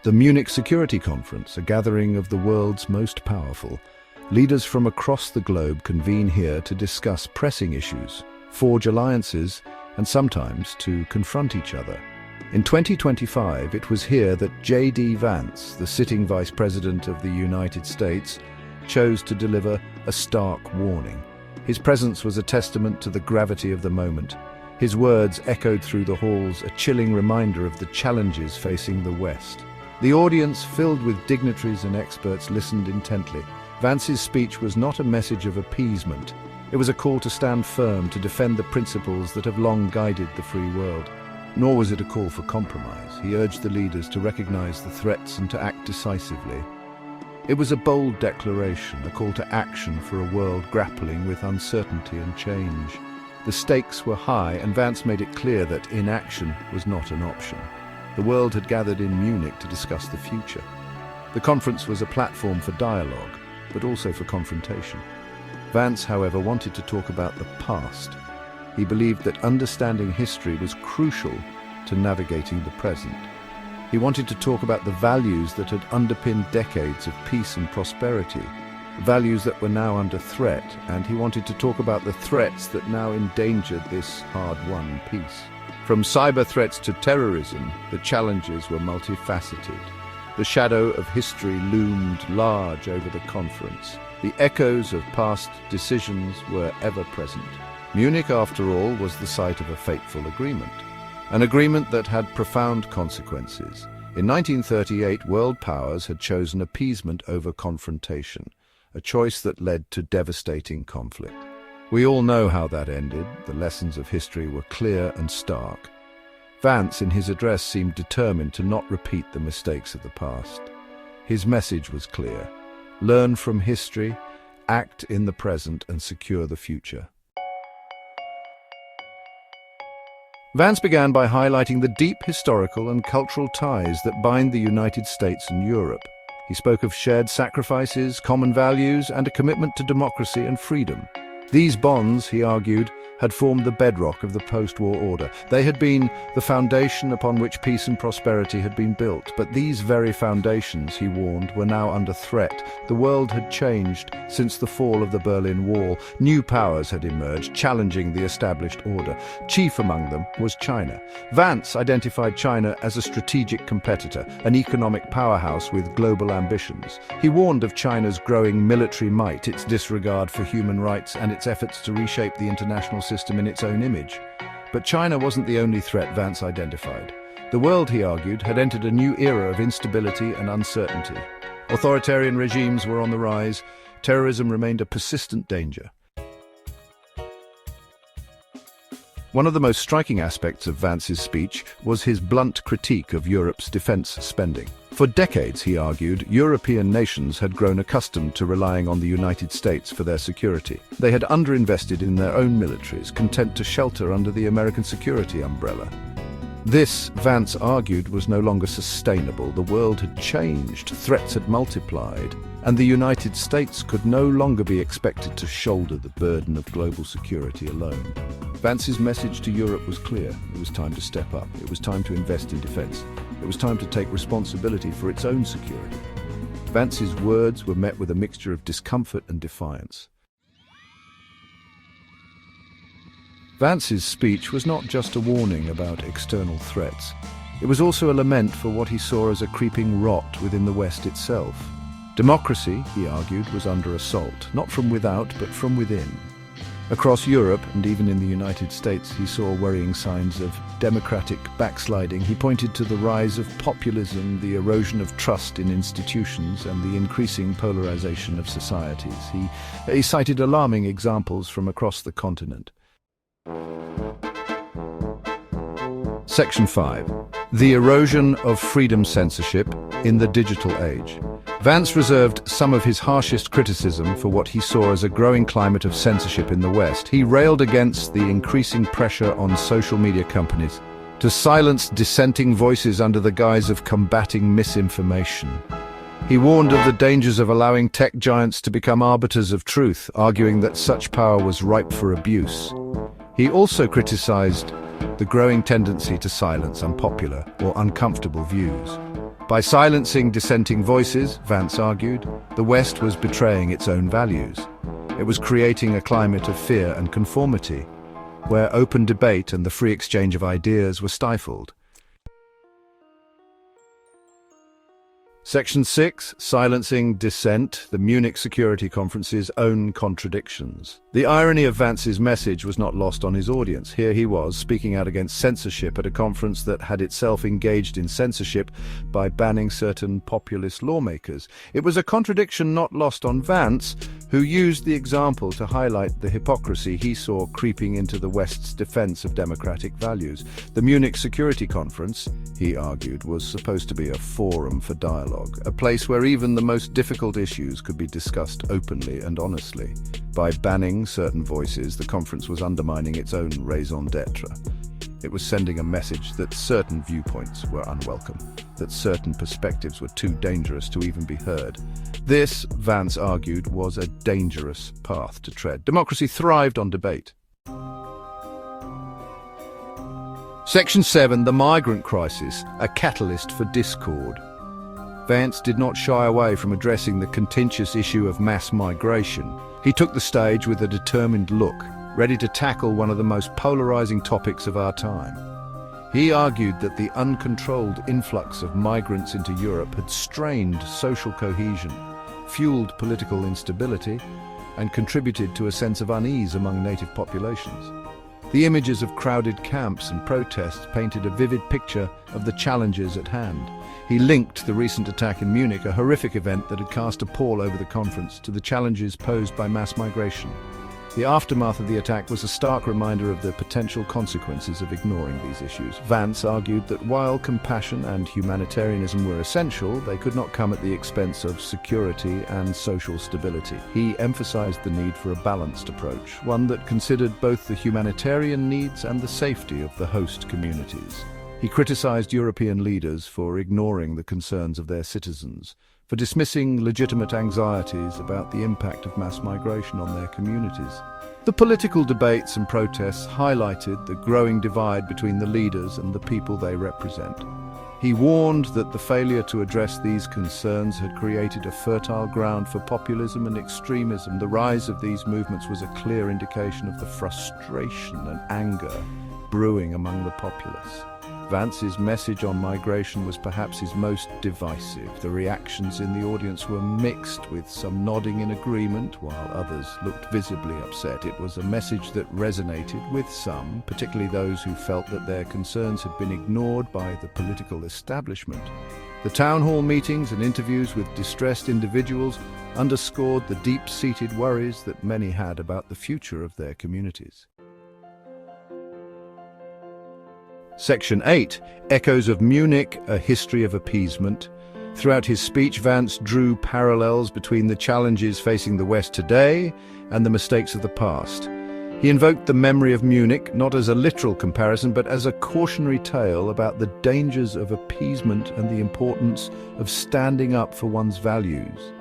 The Munich Security Conference, a gathering of the world's most powerful. Leaders from across the globe convene here to discuss pressing issues, forge alliances, and sometimes to confront each other. In 2025, it was here that JD Vance, the sitting Vice President of the United States, chose to deliver a stark warning. His presence was a testament to the gravity of the moment. His words echoed through the halls, a chilling reminder of the challenges facing the West. The audience, filled with dignitaries and experts, listened intently. Vance's speech was not a message of appeasement. It was a call to stand firm, to defend the principles that have long guided the free world. Nor was it a call for compromise. He urged the leaders to recognize the threats and to act decisively. It was a bold declaration, a call to action for a world grappling with uncertainty and change. The stakes were high, and Vance made it clear that inaction was not an option. The world had gathered in Munich to discuss the future. The conference was a platform for dialogue, but also for confrontation. Vance, however, wanted to talk about the past. He believed that understanding history was crucial to navigating the present. He wanted to talk about the values that had underpinned decades of peace and prosperity, values that were now under threat, and he wanted to talk about the threats that now endangered this hard-won peace. From cyber threats to terrorism, the challenges were multifaceted. The shadow of history loomed large over the conference. The echoes of past decisions were ever present. Munich, after all, was the site of a fateful agreement. An agreement that had profound consequences. In 1938, world powers had chosen appeasement over confrontation, a choice that led to devastating conflict. We all know how that ended. The lessons of history were clear and stark. Vance, in his address, seemed determined to not repeat the mistakes of the past. His message was clear: learn from history, act in the present, and secure the future. Vance began by highlighting the deep historical and cultural ties that bind the United States and Europe. He spoke of shared sacrifices, common values, and a commitment to democracy and freedom. These bonds, he argued, had formed the bedrock of the post-war order. They had been the foundation upon which peace and prosperity had been built. But these very foundations, he warned, were now under threat. The world had changed since the fall of the Berlin Wall. New powers had emerged, challenging the established order. Chief among them was China. Vance identified China as a strategic competitor, an economic powerhouse with global ambitions. He warned of China's growing military might, its disregard for human rights, and its efforts to reshape the international system in its own image. But China wasn't the only threat Vance identified. The world, he argued, had entered a new era of instability and uncertainty. Authoritarian regimes were on the rise. Terrorism remained a persistent danger. One of the most striking aspects of Vance's speech was his blunt critique of Europe's defense spending. For decades, he argued, European nations had grown accustomed to relying on the United States for their security. They had underinvested in their own militaries, content to shelter under the American security umbrella. This, Vance argued, was no longer sustainable. The world had changed, threats had multiplied, and the United States could no longer be expected to shoulder the burden of global security alone. Vance's message to Europe was clear. It was time to step up. It was time to invest in defense. It was time to take responsibility for its own security. Vance's words were met with a mixture of discomfort and defiance. Vance's speech was not just a warning about external threats. It was also a lament for what he saw as a creeping rot within the West itself. Democracy, he argued, was under assault, not from without, but from within. Across Europe, and even in the United States, he saw worrying signs of democratic backsliding. He pointed to the rise of populism, the erosion of trust in institutions, and the increasing polarization of societies. He cited alarming examples from across the continent. Section 5. The erosion of freedom censorship in the digital age. Vance reserved some of his harshest criticism for what he saw as a growing climate of censorship in the West. He railed against the increasing pressure on social media companies to silence dissenting voices under the guise of combating misinformation. He warned of the dangers of allowing tech giants to become arbiters of truth, arguing that such power was ripe for abuse. He also criticized the growing tendency to silence unpopular or uncomfortable views. By silencing dissenting voices, Vance argued, the West was betraying its own values. It was creating a climate of fear and conformity, where open debate and the free exchange of ideas were stifled. Section 6, Silencing Dissent, the Munich Security Conference's own contradictions. The irony of Vance's message was not lost on his audience. Here he was, speaking out against censorship at a conference that had itself engaged in censorship by banning certain populist lawmakers. It was a contradiction not lost on Vance, who used the example to highlight the hypocrisy he saw creeping into the West's defense of democratic values. The Munich Security Conference, he argued, was supposed to be a forum for dialogue, a place where even the most difficult issues could be discussed openly and honestly. By banning certain voices, the conference was undermining its own raison d'etre. It was sending a message that certain viewpoints were unwelcome, that certain perspectives were too dangerous to even be heard. This, Vance argued, was a dangerous path to tread. Democracy thrived on debate. Section 7, the migrant crisis, a catalyst for discord. Vance did not shy away from addressing the contentious issue of mass migration. He took the stage with a determined look, ready to tackle one of the most polarizing topics of our time. He argued that the uncontrolled influx of migrants into Europe had strained social cohesion, fueled political instability, and contributed to a sense of unease among native populations. The images of crowded camps and protests painted a vivid picture of the challenges at hand. He linked the recent attack in Munich, a horrific event that had cast a pall over the conference, to the challenges posed by mass migration. The aftermath of the attack was a stark reminder of the potential consequences of ignoring these issues. Vance argued that while compassion and humanitarianism were essential, they could not come at the expense of security and social stability. He emphasized the need for a balanced approach, one that considered both the humanitarian needs and the safety of the host communities. He criticized European leaders for ignoring the concerns of their citizens, for dismissing legitimate anxieties about the impact of mass migration on their communities. The political debates and protests highlighted the growing divide between the leaders and the people they represent. He warned that the failure to address these concerns had created a fertile ground for populism and extremism. The rise of these movements was a clear indication of the frustration and anger brewing among the populace. Vance's message on migration was perhaps his most divisive. The reactions in the audience were mixed, with some nodding in agreement while others looked visibly upset. It was a message that resonated with some, particularly those who felt that their concerns had been ignored by the political establishment. The town hall meetings and interviews with distressed individuals underscored the deep-seated worries that many had about the future of their communities. Section 8, Echoes of Munich, a History of Appeasement. Throughout his speech, Vance drew parallels between the challenges facing the West today and the mistakes of the past. He invoked the memory of Munich, not as a literal comparison, but as a cautionary tale about the dangers of appeasement and the importance of standing up for one's values.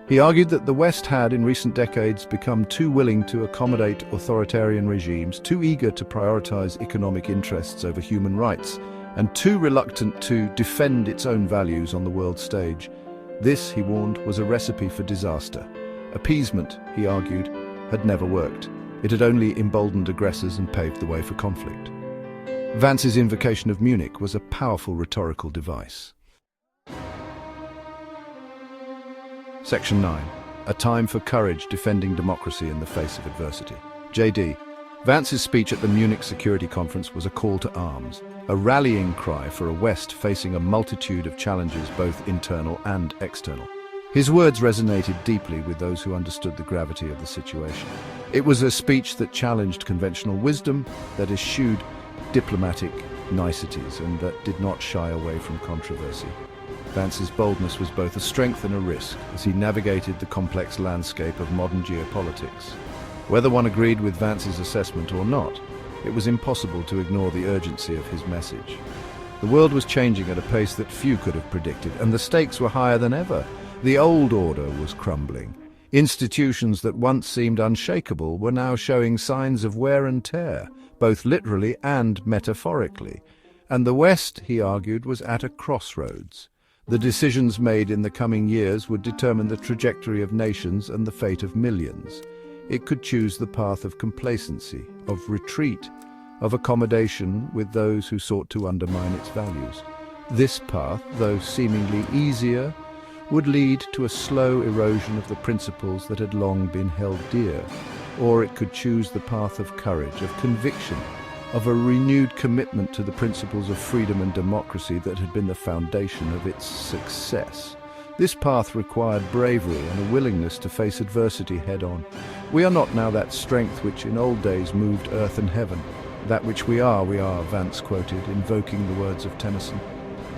He argued that the West had, in recent decades, become too willing to accommodate authoritarian regimes, too eager to prioritize economic interests over human rights, and too reluctant to defend its own values on the world stage. This, he warned, was a recipe for disaster. Appeasement, he argued, had never worked. It had only emboldened aggressors and paved the way for conflict. Vance's invocation of Munich was a powerful rhetorical device. Section 9. A Time for Courage Defending Democracy in the Face of Adversity. JD. Vance's speech at the Munich Security Conference was a call to arms, a rallying cry for a West facing a multitude of challenges, both internal and external. His words resonated deeply with those who understood the gravity of the situation. It was a speech that challenged conventional wisdom, that eschewed diplomatic niceties, and that did not shy away from controversy. Vance's boldness was both a strength and a risk as he navigated the complex landscape of modern geopolitics. Whether one agreed with Vance's assessment or not, it was impossible to ignore the urgency of his message. The world was changing at a pace that few could have predicted, and the stakes were higher than ever. The old order was crumbling. Institutions that once seemed unshakable were now showing signs of wear and tear, both literally and metaphorically. And the West, he argued, was at a crossroads. The decisions made in the coming years would determine the trajectory of nations and the fate of millions. It could choose the path of complacency, of retreat, of accommodation with those who sought to undermine its values. This path, though seemingly easier, would lead to a slow erosion of the principles that had long been held dear. Or it could choose the path of courage, of conviction, of a renewed commitment to the principles of freedom and democracy that had been the foundation of its success. This path required bravery and a willingness to face adversity head-on. We are not now that strength which in old days moved earth and heaven. That which we are, Vance quoted, invoking the words of Tennyson.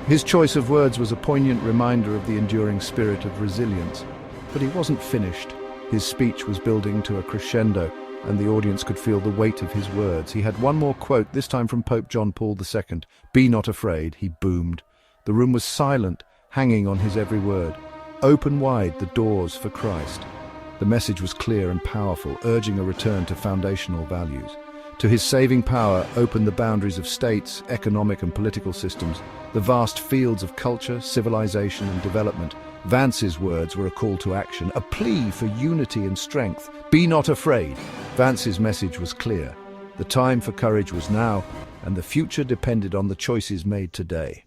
His choice of words was a poignant reminder of the enduring spirit of resilience. But he wasn't finished. His speech was building to a crescendo, and the audience could feel the weight of his words. He had one more quote, this time from Pope John Paul II. "Be not afraid," he boomed. The room was silent, hanging on his every word. Open wide the doors for Christ. The message was clear and powerful, urging a return to foundational values. To his saving power opened the boundaries of states, economic and political systems, the vast fields of culture, civilization and development. Vance's words were a call to action, a plea for unity and strength. Be not afraid. Vance's message was clear. The time for courage was now, and the future depended on the choices made today.